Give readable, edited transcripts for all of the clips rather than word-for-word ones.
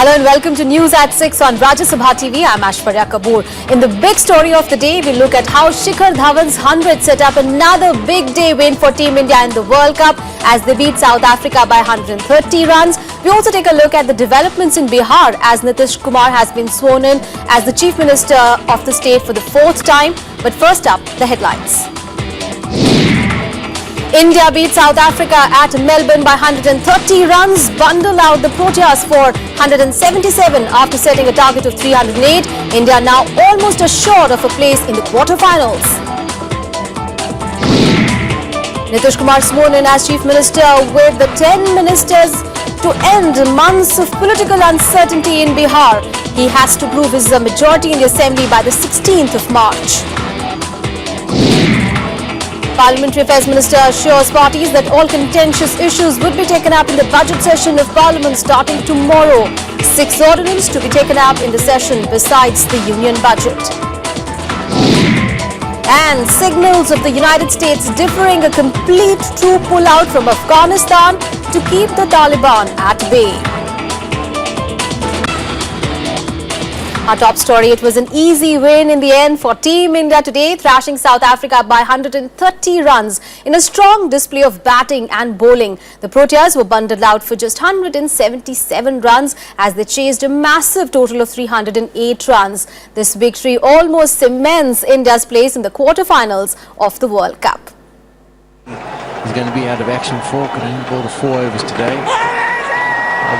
Hello and welcome to News at 6 on Rajya Sabha TV. I'm Ashwarya Kapoor. In the big story of the day, we look at how Shikhar Dhawan's 100 set up another big day win for Team India in the World Cup as they beat South Africa by 130 runs. We also take a look at the developments in Bihar as Nitish Kumar has been sworn in as the Chief Minister of the state for the fourth time. But first up, the headlines. India beat South Africa at Melbourne by 130 runs, bundle out the Proteas for 177 after setting a target of 308. India now almost assured of a place in the quarterfinals. Nitish Kumar sworn in as Chief Minister with the 10 ministers to end months of political uncertainty in Bihar. He has to prove his majority in the Assembly by the 16th of March. Parliamentary Affairs Minister assures parties that all contentious issues would be taken up in the budget session of Parliament starting tomorrow. 6 ordinances to be taken up in the session besides the union budget. And signals of the United States differing, a complete troop pullout from Afghanistan to keep the Taliban at bay. Our top story, it was an easy win in the end for Team India today, thrashing South Africa by 130 runs in a strong display of batting and bowling. The Proteas were bundled out for just 177 runs as they chased a massive total of 308 runs. This victory almost cements India's place in the quarterfinals of the World Cup. He's going to be out of action for and ball to 4 overs today.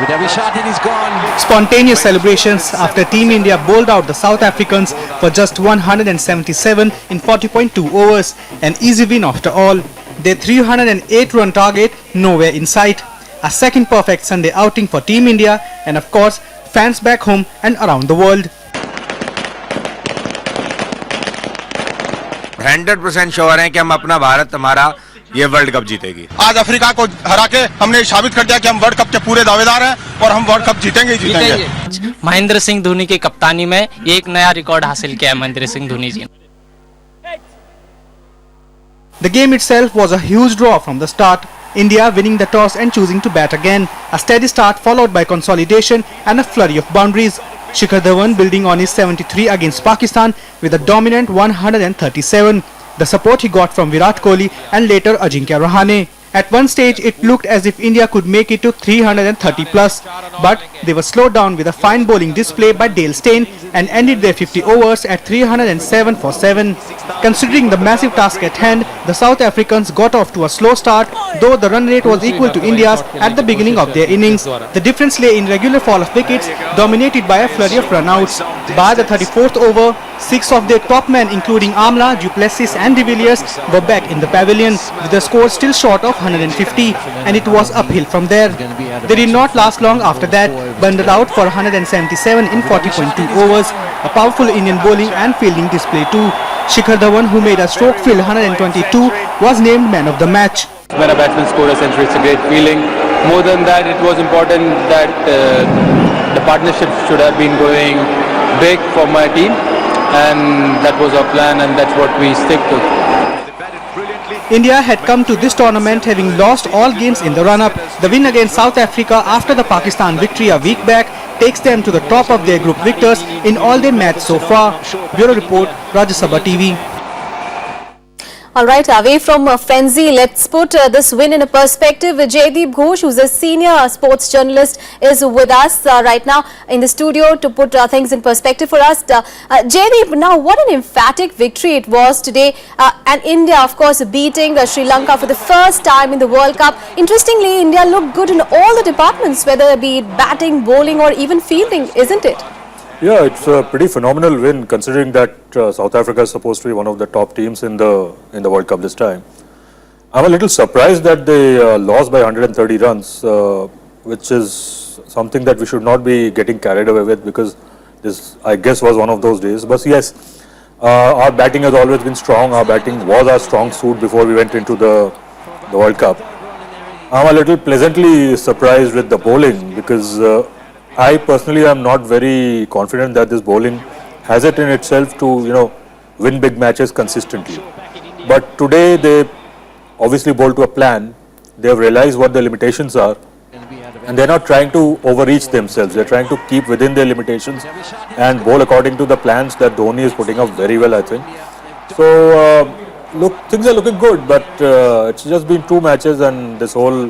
With every shot and he's gone. Spontaneous celebrations after Team India bowled out the South Africans for just 177 in 40.2 overs. An easy win after all. Their 308-run target nowhere in sight. A second perfect Sunday outing for Team India and of course fans back home and around the world. 100% sure हैं कि हम अपना भारत हमारा ये world cup जीतेगी। आज Africa को हरा के हमने साबित कर दिया कि हम वर्ल्ड कप के पूरे दावेदार हैं और हम वर्ल्ड कप जीतेंगे ही जीतेंगे। महेंद्र सिंह धोनी की कप्तानी में एक नया रिकॉर्ड हासिल किया है महेंद्र सिंह धोनी जी ने। The game itself was a huge draw from the start. India winning the toss and choosing to bat again. A steady start followed by consolidation and a flurry of boundaries. Shikhar Dhawan building on his 73 against Pakistan with a dominant 137. The support he got from Virat Kohli and later Ajinkya Rahane. At one stage, it looked as if India could make it to 330 plus, but they were slowed down with a fine bowling display by Dale Steyn and ended their 50 overs at 307 for 7. Considering the massive task at hand, the South Africans got off to a slow start, though the run rate was equal to India's at the beginning of their innings. The difference lay in regular fall of wickets, dominated by a flurry of run-outs. By the 34th over, 6 of their top men, including Amla, Du Plessis and De Villiers, were back in the pavilion, with the score still short of 150, and it was uphill from there. They did not last long after that, bundled out for 177 in 40.2 overs, a powerful Indian bowling and fielding display too. Shikhar Dhawan, who made a stroke-filled 122, was named man of the match. When a batsman scores a century, it's a great feeling. More than that, it was important that the partnership should have been going big for my team, and that was our plan, and that's what we stick to. India had come to this tournament having lost all games in the run-up. The win against South Africa after the Pakistan victory a week back takes them to the top of their group victors in all their matches so far. Bureau Report, Rajya Sabha TV. All right, away from frenzy, let's put this win in a perspective. Jaydeep Ghosh, who's a senior sports journalist, is with us right now in the studio to put things in perspective for us. Jaydeep, now what an emphatic victory it was today. And India, of course, beating Sri Lanka for the first time in the World Cup. Interestingly, India looked good in all the departments, whether it be bbatting, bowling or even fielding, isn't it? Yeah, it's a pretty phenomenal win considering that South Africa is supposed to be one of the top teams in the World Cup this time. I'm a little surprised that they lost by 130 runs, which is something that we should not be getting carried away with because this, I guess, was one of those days. But yes, our batting has always been strong. Our batting was our strong suit before we went into the World Cup. I'm a little pleasantly surprised with the bowling because I personally am not very confident that this bowling has it in itself to, win big matches consistently. But today they obviously bowled to a plan. They have realized what the limitations are and they're not trying to overreach themselves. They're trying to keep within their limitations and bowl according to the plans that Dhoni is putting up very well, I think. So, look, things are looking good, but it's just been 2 matches, and this whole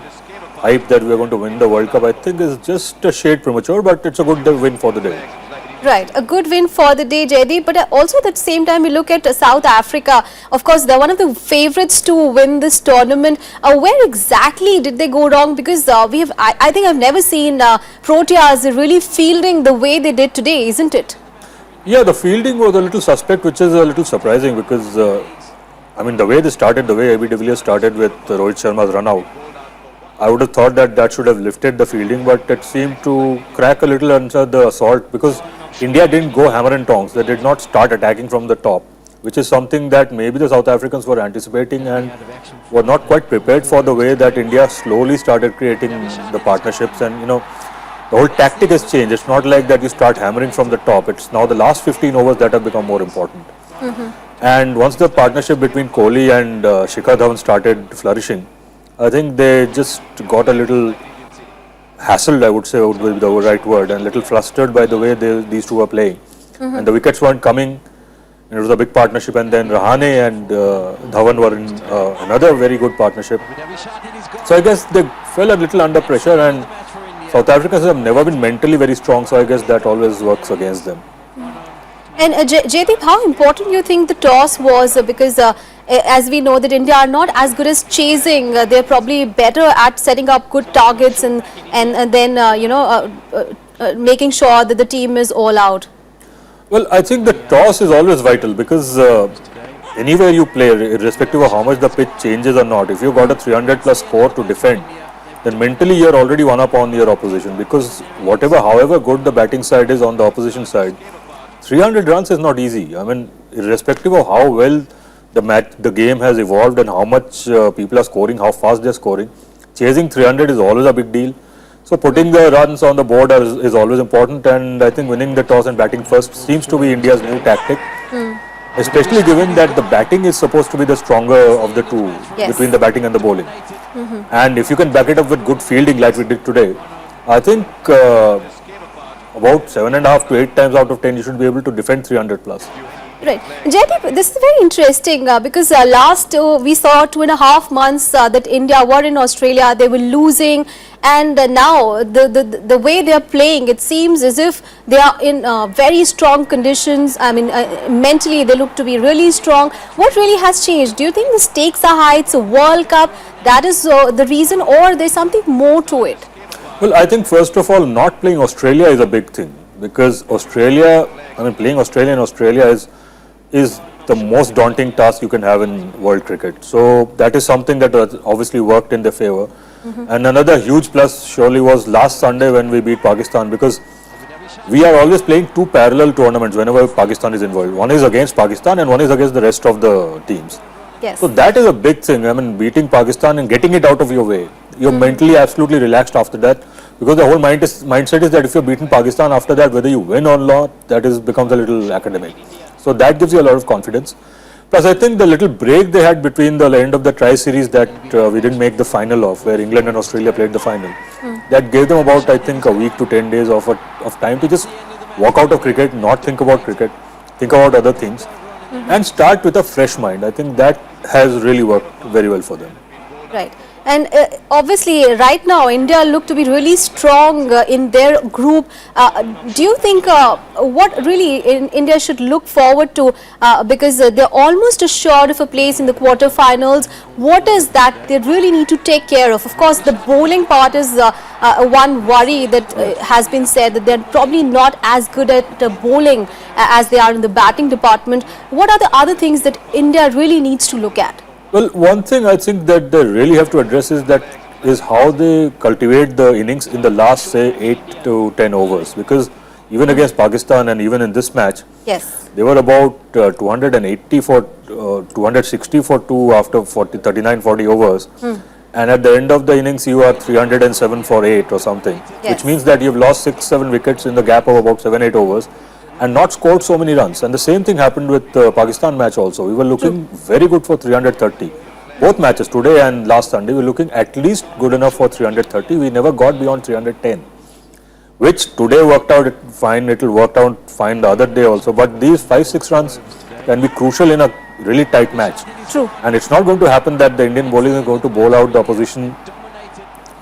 hype that we're going to win the World Cup, I think, is just a shade premature, but it's a good win for the day. Right, a good win for the day, Jaideep, but also at the same time we look at South Africa. Of course, they're one of the favourites to win this tournament. Where exactly did they go wrong? Because I think I've never seen Proteas really fielding the way they did today, isn't it? Yeah, the fielding was a little suspect, which is a little surprising because, I mean, the way they started, the way AB de Villiers started with Rohit Sharma's run out, I would have thought that that should have lifted the fielding, but it seemed to crack a little under the assault because India didn't go hammer and tongs. They did not start attacking from the top, which is something that maybe the South Africans were anticipating and were not quite prepared for, the way that India slowly started creating the partnerships. And, you know, the whole tactic has changed. It's not like that you start hammering from the top. It's now the last 15 overs that have become more important. And once the partnership between Kohli and Shikhar Dhawan started flourishing, I think they just got a little hassled, I would say would be the right word, and a little flustered by the way these two were playing. And the wickets weren't coming, and it was a big partnership, and then Rahane and Dhawan were in another very good partnership. So I guess they fell a little under pressure, and South Africans have never been mentally very strong, so I guess that always works against them. And Jaideep, how important do you think the toss was? Because as we know that India are not as good as chasing, they're probably better at setting up good targets and then making sure that the team is all out. Well, I think the toss is always vital because anywhere you play, irrespective of how much the pitch changes or not, if you've got a 300 plus score to defend, then mentally you're already one up on your opposition, because however good the batting side is on the opposition side, 300 runs is not easy. I mean, irrespective of how well the game has evolved and how much people are scoring, how fast they're scoring, chasing 300 is always a big deal. So putting the runs on the board is always important, and I think winning the toss and batting first seems to be India's new tactic. Especially given that the batting is supposed to be the stronger of the two, between the batting and the bowling. And if you can back it up with good fielding like we did today, I think about 7.5 to 8 times out of 10 you should be able to defend 300 plus. Right. Jaideep, this is very interesting because last we saw 2.5 months that India were in Australia, they were losing, and now the way they are playing, it seems as if they are in very strong conditions. I mean, mentally they look to be really strong. What really has changed? Do you think the stakes are high? It's a World Cup, that is the reason, or there's something more to it? Well, I think first of all, not playing Australia is a big thing, because playing Australia in Australia is the most daunting task you can have in world cricket. So that is something that obviously worked in their favour. And another huge plus surely was last Sunday when we beat Pakistan, because we are always playing 2 parallel tournaments whenever Pakistan is involved. One is against Pakistan and one is against the rest of the teams. Yes. So that is a big thing. I mean, beating Pakistan and getting it out of your way. You're mentally absolutely relaxed after that, because the whole mindset is that if you're beaten Pakistan after that, whether you win or not, becomes a little academic. So that gives you a lot of confidence. Plus, I think the little break they had between the end of the tri-series that we didn't make the final of, where England and Australia played the final, that gave them about, I think, a week to 10 days of time to just walk out of cricket, not think about cricket, think about other things, and start with a fresh mind. I think that has really worked very well for them. Right. And obviously, right now, India look to be really strong in their group. Do you think what really India should look forward to, because they're almost assured of a place in the quarterfinals? What is that they really need to take care of? Of course, the bowling part is one worry that has been said, that they're probably not as good at bowling as they are in the batting department. What are the other things that India really needs to look at? Well, one thing I think that they really have to address is how they cultivate the innings in the last, say, 8 to 10 overs. Because even against Pakistan and even in this match, they were about 260 for 2 after 39-40 overs. And at the end of the innings, you are 307 for 8 or something. Which means that you've lost 6-7 wickets in the gap of about 7-8 overs. And not scored so many runs. And the same thing happened with the Pakistan match also. We were looking very good for 330. both matches, today and last Sunday, we're looking at least good enough for 330. We never got beyond 310, which today worked out fine. It will work out fine the other day also. But these 5-6 runs can be crucial in a really tight match. True. And it's not going to happen that the Indian bowling is going to bowl out the opposition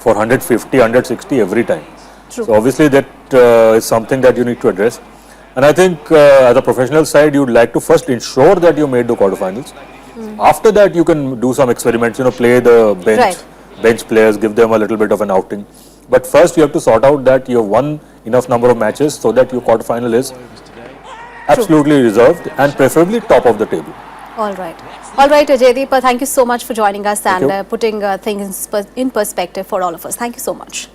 for 150, 160 every time. True. So obviously that is something that you need to address. And I think as a professional side, you'd like to first ensure that you made the quarterfinals. After that, you can do some experiments, play the bench players, give them a little bit of an outing. But first, you have to sort out that you have won enough number of matches so that your quarterfinal is absolutely reserved and preferably top of the table. All right, Jaideep, thank you so much for joining us and putting things in perspective for all of us. Thank you so much.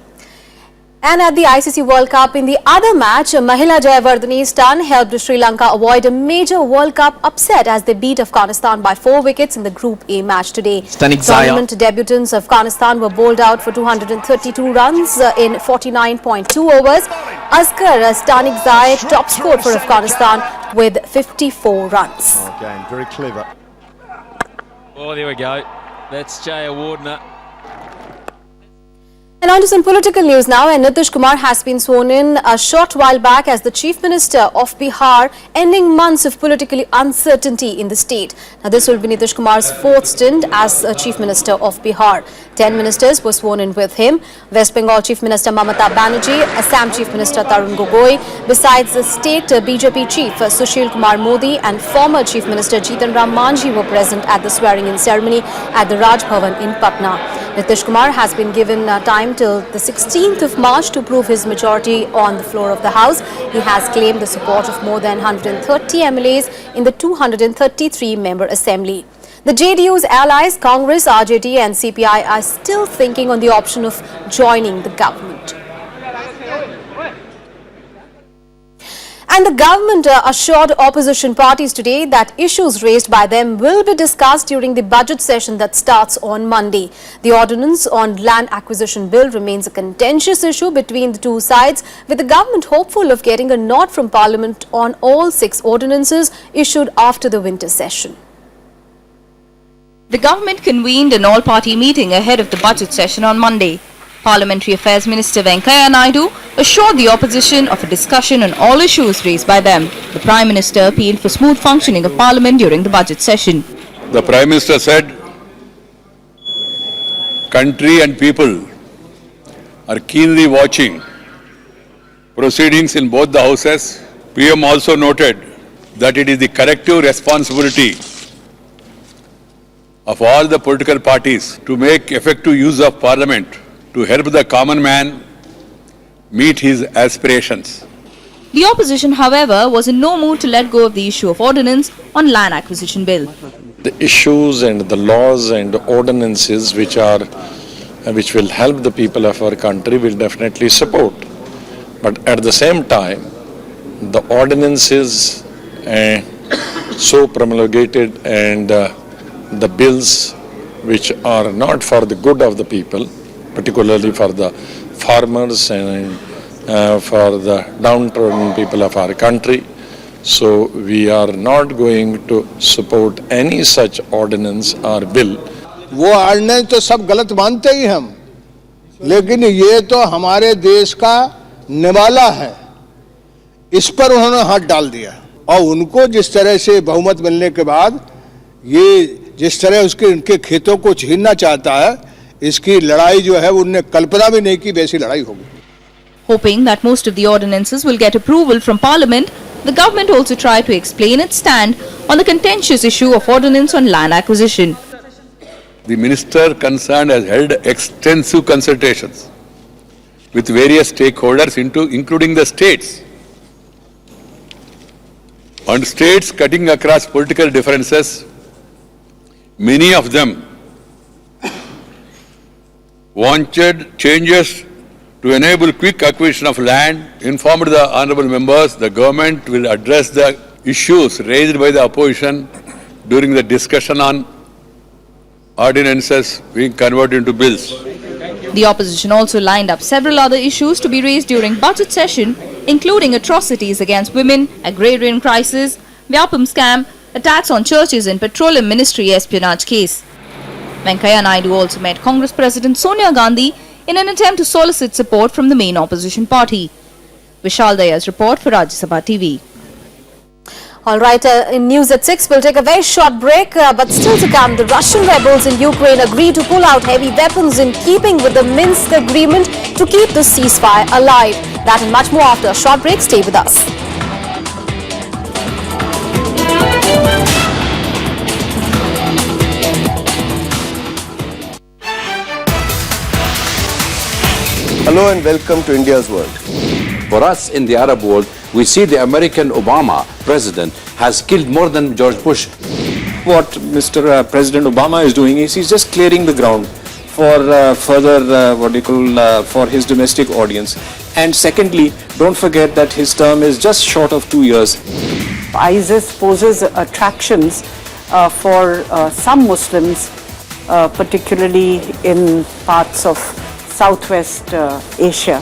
And at the ICC World Cup, in the other match, Mahila Jayawardene's ton helped Sri Lanka avoid a major World Cup upset as they beat Afghanistan by 4 wickets in the Group A match today. Tournament debutants Afghanistan were bowled out for 232 runs in 49.2 overs. Asghar Stanikzai top scored for Afghanistan with 54 runs. Again, very clever. Oh, there we go. That's Jayawardene. And on to some political news now, and Nitish Kumar has been sworn in a short while back as the Chief Minister of Bihar, ending months of political uncertainty in the state. Now, this will be Nitish Kumar's 4th stint as Chief Minister of Bihar. 10 ministers were sworn in with him. West Bengal Chief Minister Mamata Banerjee, Assam Chief Minister Tarun Gogoi, besides the state BJP Chief Sushil Kumar Modi and former Chief Minister Jitan Ram Manjhi were present at the swearing-in ceremony at the Raj Bhavan in Patna. Nitish Kumar has been given time till the 16th of March to prove his majority on the floor of the House. He has claimed the support of more than 130 MLAs in the 233-member assembly. The JDU's allies, Congress, RJD and CPI are still thinking on the option of joining the government. And the government assured opposition parties today that issues raised by them will be discussed during the budget session that starts on Monday. The ordinance on land acquisition bill remains a contentious issue between the two sides, with the government hopeful of getting a nod from Parliament on all 6 ordinances issued after the winter session. The government convened an all-party meeting ahead of the budget session on Monday. Parliamentary Affairs Minister Venkaiah Naidu assured the opposition of a discussion on all issues raised by them. The Prime Minister appealed for smooth functioning of Parliament during the budget session. The Prime Minister said, country and people are keenly watching proceedings in both the houses. PM also noted that it is the collective responsibility of all the political parties to make effective use of Parliament to help the common man meet his aspirations. The opposition, however, was in no mood to let go of the issue of ordinance on land acquisition bill. The issues and the laws and ordinances which will help the people of our country will definitely support. But at the same time, the ordinances so promulgated and the bills which are not for the good of the people, particularly for the farmers and for the downtrodden people of our country. So we are not going to support any such ordinance or bill. वो ordinance तो सब गलत मानते ही हम, लेकिन ये तो हमारे देश का निवाला है, इस पर उन्होंने हाथ डाल दिया और उनको जिस तरह से बहुमत मिलने के बाद ये जिस तरह उनके खेतों को छीनना चाहता है, इसकी लड़ाई जो है उन्होंने कल्पना भी नहीं की वैसी लड़ाई होगी. Hoping that most of the ordinances will get approval from Parliament, the government also tried to explain its stand on the contentious issue of ordinance on land acquisition. The minister concerned has held extensive consultations with various stakeholders including the states. On states cutting across political differences, many of them wanted changes to enable quick acquisition of land. Informed the honourable members, the government will address the issues raised by the opposition during the discussion on ordinances being converted into bills. The opposition also lined up several other issues to be raised during budget session, including atrocities against women, agrarian crisis, Vyapam scam, attacks on churches and petroleum ministry espionage case. Venkaiah Naidu also met Congress President Sonia Gandhi in an attempt to solicit support from the main opposition party. Vishal Daya's report for Rajya Sabha TV. All right, in news at 6, we'll take a very short break, but still to come, the Russian rebels in Ukraine agree to pull out heavy weapons in keeping with the Minsk agreement to keep the ceasefire alive. That and much more after a short break. Stay with us. Hello and welcome to India's World. For us in the Arab world, we see the American Obama president has killed more than George Bush. What Mr. President Obama is doing is he's just clearing the ground for further for his domestic audience. And secondly, don't forget that his term is just short of 2 years. ISIS poses attractions for some Muslims, particularly in parts of Southwest Asia.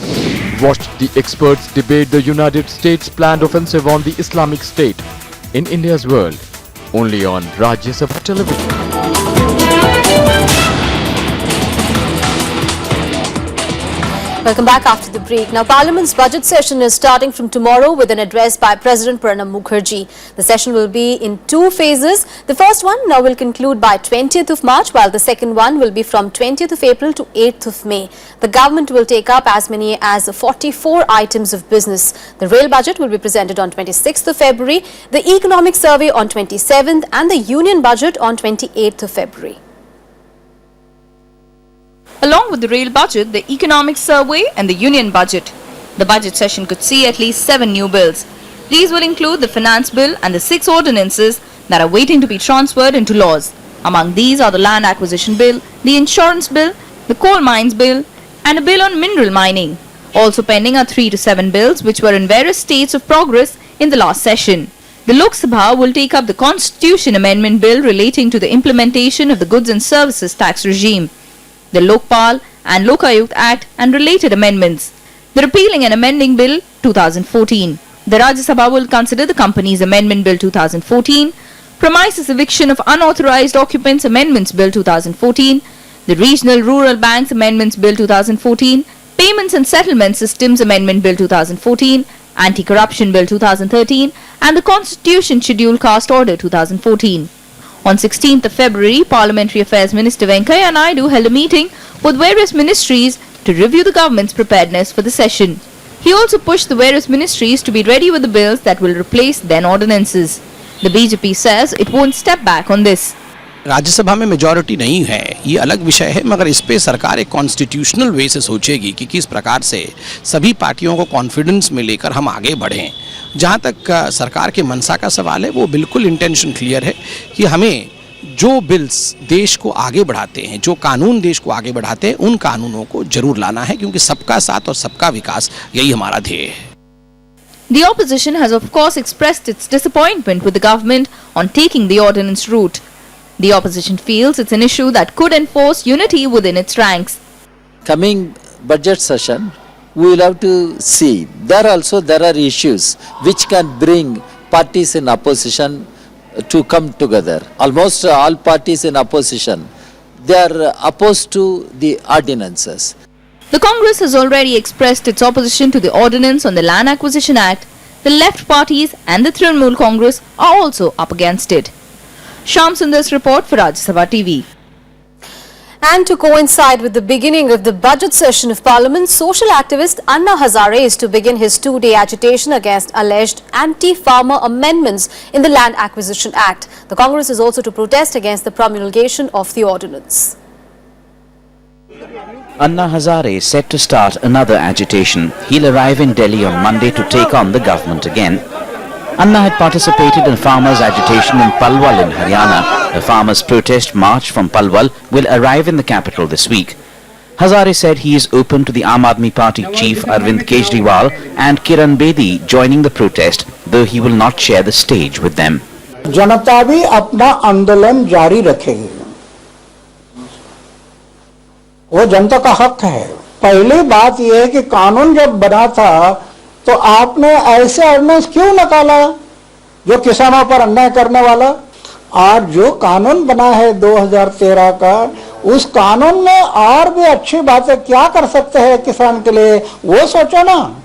Watched the experts debate the United States' planned offensive on the Islamic State in India's World, only on Rajya Sabha television. Welcome back after the break. Now, Parliament's budget session is starting from tomorrow with an address by President Pranab Mukherjee. The session will be in 2 phases. The first one now will conclude by 20th of March, while the second one will be from 20th of April to 8th of May. The government will take up as many as 44 items of business. The rail budget will be presented on 26th of February, the economic survey on 27th, and the union budget on 28th of February. Along with the rail budget, the economic survey and the union budget, the budget session could see at least 7 new bills. These will include the finance bill and the 6 ordinances that are waiting to be transferred into laws. Among these are the land acquisition bill, the insurance bill, the coal mines bill, and a bill on mineral mining. Also pending are 3 to 7 bills which were in various states of progress in the last session. The Lok Sabha will take up the Constitution Amendment Bill relating to the implementation of the Goods and Services Tax regime, the Lokpal and Lokayukt Act and related amendments, the Repealing and Amending Bill 2014. The Rajya Sabha will consider the Companies Amendment Bill 2014, Premises Eviction of Unauthorized Occupants Amendments Bill 2014, the Regional Rural Banks Amendments Bill 2014, Payments and Settlement Systems Amendment Bill 2014, Anti-Corruption Bill 2013 and the Constitution Schedule Caste Order 2014. On 16th of February, Parliamentary Affairs Minister Venkaiah Naidu held a meeting with various ministries to review the government's preparedness for the session. He also pushed the various ministries to be ready with the bills that will replace then ordinances. The BJP says it won't step back on this. Rajya Sabha में majority नहीं है, ये अलग विषय है, मगर इस पे सरकार एक कॉन्स्टिट्यूशनल वे से सोचेगी कि किस प्रकार से सभी पार्टियों को कॉन्फिडेंस में लेकर हम आगे बढ़ें। जहाँ तक सरकार के मनसा का सवाल है, वो बिल्कुल इंटेंशन क्लियर है कि हमें जो बिल्स देश को आगे बढ़ाते हैं, जो कानून देश को आगे बढ़ाते हैं, उन कानूनों को जरूर लाना है, क्योंकि सबका साथ और सबका विकास यही हमारा ध्येय है। The opposition has of course expressed its disappointment with the government on taking the ordinance route. The opposition feels it's an issue that could enforce unity within its ranks. Coming budget session, we will have to see. There are issues which can bring parties in opposition to come together. Almost all parties in opposition, they are opposed to the ordinances. The Congress has already expressed its opposition to the ordinance on the Land Acquisition Act. The left parties and the Trinamool Congress are also up against it. Shyam Sundar's report for Rajya Sabha TV. And to coincide with the beginning of the budget session of Parliament, social activist Anna Hazare is to begin his 2-day agitation against alleged anti-farmer amendments in the Land Acquisition Act. The Congress is also to protest against the promulgation of the ordinance. Anna Hazare is set to start another agitation. He'll arrive in Delhi on Monday to take on the government again. Anna had participated in farmers' agitation in Palwal in Haryana. A farmers' protest march from Palwal will arrive in the capital this week. Hazare said he is open to the Aam Aadmi Party chief Arvind Kejriwal and Kiran Bedi joining the protest, though he will not share the stage with them. जनता भी अपना आंदोलन जारी रखेगी, वो जनता का हक है। पहली बात यह है कि कानून जब बना था तो आपने ऐसे ऑर्डिनेंस क्यों निकाला जो किसानों पर अन्याय करने वाला? आज जो कानून बना है 2013 का, उस कानून में और भी अच्छी बातें क्या कर सकते हैं किसान के लिए वो सोचो ना।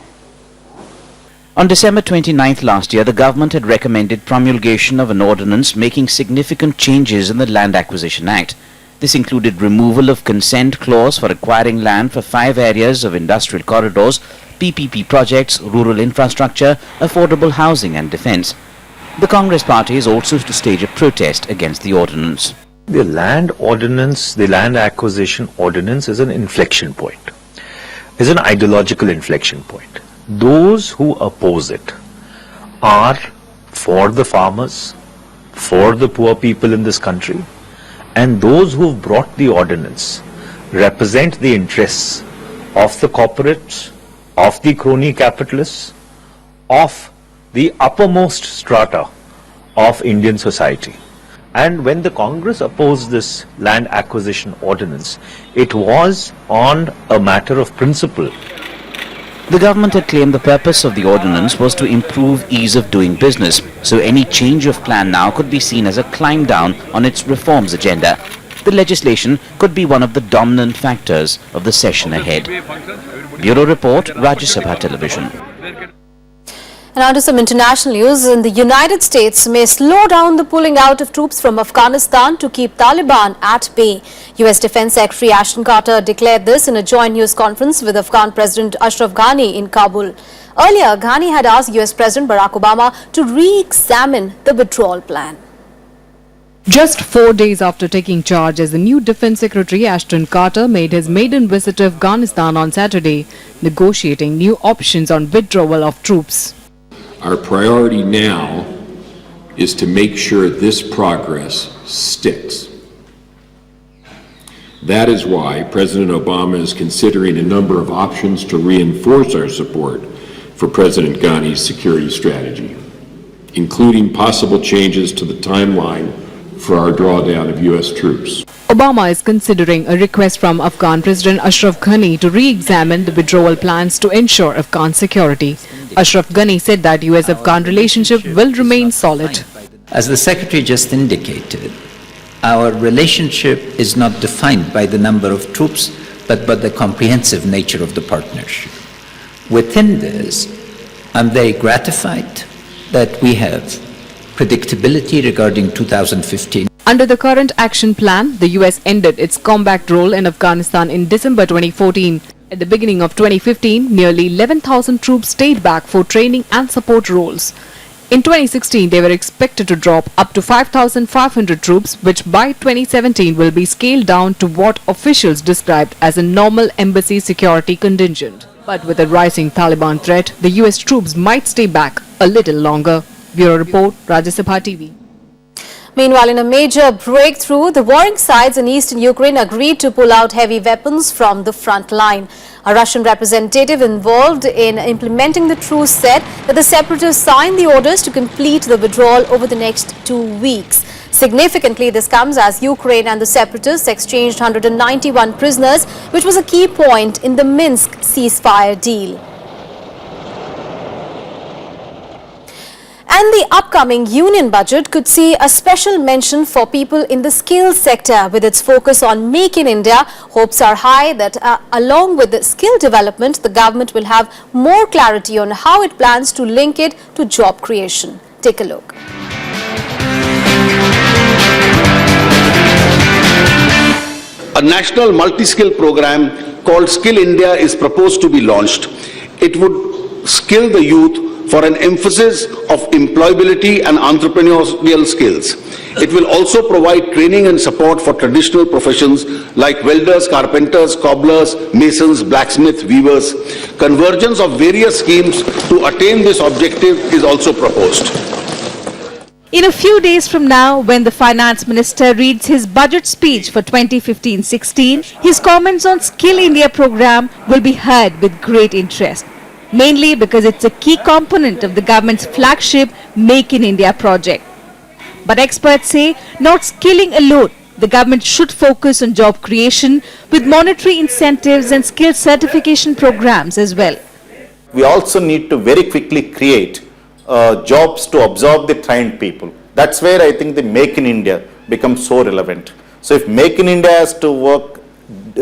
On December 29th last year, the government had recommended promulgation of an ordinance making significant changes in the Land Acquisition Act. This included removal of consent clause for acquiring land for 5 areas of industrial corridors, PPP projects, rural infrastructure, affordable housing and defence. The Congress party is also to stage a protest against the ordinance. The land ordinance, the land acquisition ordinance is an inflection point, is an ideological inflection point. Those who oppose it are for the farmers, for the poor people in this country, and those who have brought the ordinance represent the interests of the corporates, of the crony capitalists, of the uppermost strata of Indian society. And when the Congress opposed this land acquisition ordinance, it was on a matter of principle. The government had claimed the purpose of the ordinance was to improve ease of doing business, so any change of plan now could be seen as a climb down on its reforms agenda. The legislation could be one of the dominant factors of the session ahead. Bureau Report, Rajya Sabha Television. And now to some international news. In the United States may slow down the pulling out of troops from Afghanistan to keep Taliban at bay. US Defense Secretary Ashton Carter declared this in a joint news conference with Afghan President Ashraf Ghani in Kabul. Earlier, Ghani had asked US President Barack Obama to re-examine the withdrawal plan. Just 4 days after taking charge as the new Defense Secretary, Ashton Carter made his maiden visit to Afghanistan on Saturday, negotiating new options on withdrawal of troops. Our priority now is to make sure this progress sticks. That is why President Obama is considering a number of options to reinforce our support for President Ghani's security strategy, including possible changes to the timeline for our drawdown of U.S. troops. Obama is considering a request from Afghan President Ashraf Ghani to re-examine the withdrawal plans to ensure Afghan security. Ashraf Ghani said that US-Afghan relationship will remain solid. As the Secretary just indicated, our relationship is not defined by the number of troops, but by the comprehensive nature of the partnership. Within this, I'm very gratified that we have predictability regarding 2015. Under the current action plan, the US ended its combat role in Afghanistan in December 2014. At the beginning of 2015, nearly 11,000 troops stayed back for training and support roles. In 2016, they were expected to drop up to 5,500 troops, which by 2017 will be scaled down to what officials described as a normal embassy security contingent. But with a rising Taliban threat, the US troops might stay back a little longer. Bureau Report, Rajya Sabha TV. Meanwhile, in a major breakthrough, the warring sides in eastern Ukraine agreed to pull out heavy weapons from the front line. A Russian representative involved in implementing the truce said that the separatists signed the orders to complete the withdrawal over the next 2 weeks. Significantly, this comes as Ukraine and the separatists exchanged 191 prisoners, which was a key point in the Minsk ceasefire deal. And the upcoming union budget could see a special mention for people in the skills sector. With its focus on Make in India, hopes are high that along with the skill development, the government will have more clarity on how it plans to link it to job creation. Take a look. A national multi-skill program called Skill India is proposed to be launched. It would skill the youth for an emphasis of employability and entrepreneurial skills. It will also provide training and support for traditional professions like welders, carpenters, cobblers, masons, blacksmiths, weavers. Convergence of various schemes to attain this objective is also proposed. In a few days from now, when the Finance Minister reads his budget speech for 2015-16, his comments on Skill India program will be heard with great interest. Mainly because it's a key component of the government's flagship Make in India project. But experts say not skilling alone, the government should focus on job creation with monetary incentives and skill certification programs as well. We also need to very quickly create jobs to absorb the trained people. That's where I think the Make in India becomes so relevant. So if Make in India has to work,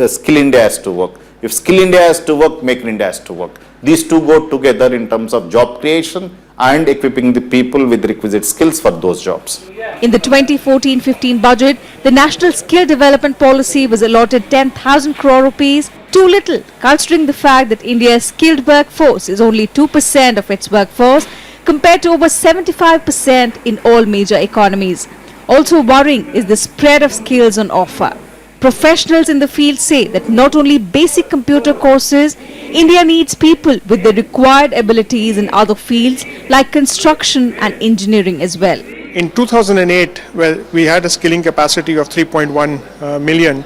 Skill India has to work. If Skill India has to work, Make in India has to work. These two go together in terms of job creation and equipping the people with requisite skills for those jobs. In the 2014-15 budget, the National Skill Development Policy was allotted 10,000 crore rupees, too little considering the fact that India's skilled workforce is only 2% of its workforce compared to over 75% in all major economies. Also worrying is the spread of skills on offer. Professionals in the field say that not only basic computer courses, India needs people with the required abilities in other fields like construction and engineering as well. In 2008, where we had a skilling capacity of 3.1 million,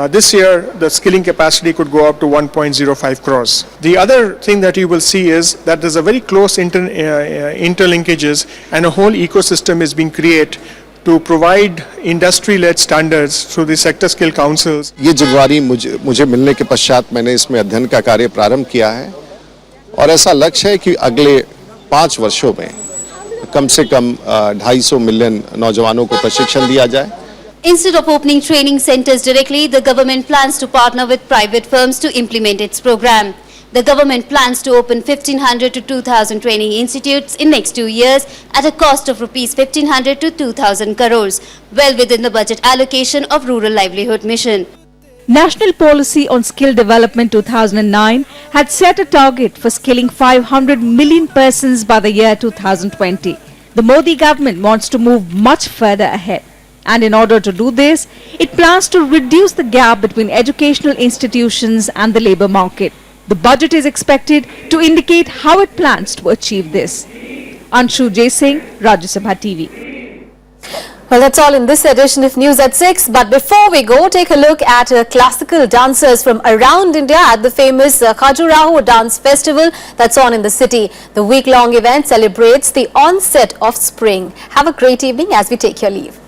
this year the skilling capacity could go up to 1.05 crores. The other thing that you will see is that there's a very close interlinkages and a whole ecosystem is being created to provide industry-led standards through the sector skill councils. ये जिम्मेवारी मुझे मिलने के पश्चात मैंने इसमें अध्ययन का कार्य प्रारंभ किया है और ऐसा लक्ष्य है कि अगले 5 वर्षों में कम से कम 250 मिलियन नौजवानों को प्रशिक्षण दिया जाए. Instead of opening training centers directly, the government plans to partner with private firms to implement its program. The government plans to open 1,500 to 2,000 training institutes in next 2 years at a cost of rupees 1,500 to 2,000 crores, well within the budget allocation of Rural Livelihood Mission. National Policy on Skill Development 2009 had set a target for skilling 500 million persons by the year 2020. The Modi government wants to move much further ahead. And in order to do this, it plans to reduce the gap between educational institutions and the labour market. The budget is expected to indicate how it plans to achieve this. Anshu J. Singh, Rajya Sabha TV. Well, that's all in this edition of News at 6. But before we go, take a look at classical dancers from around India at the famous Khajuraho Dance Festival that's on in the city. The week-long event celebrates the onset of spring. Have a great evening as we take your leave.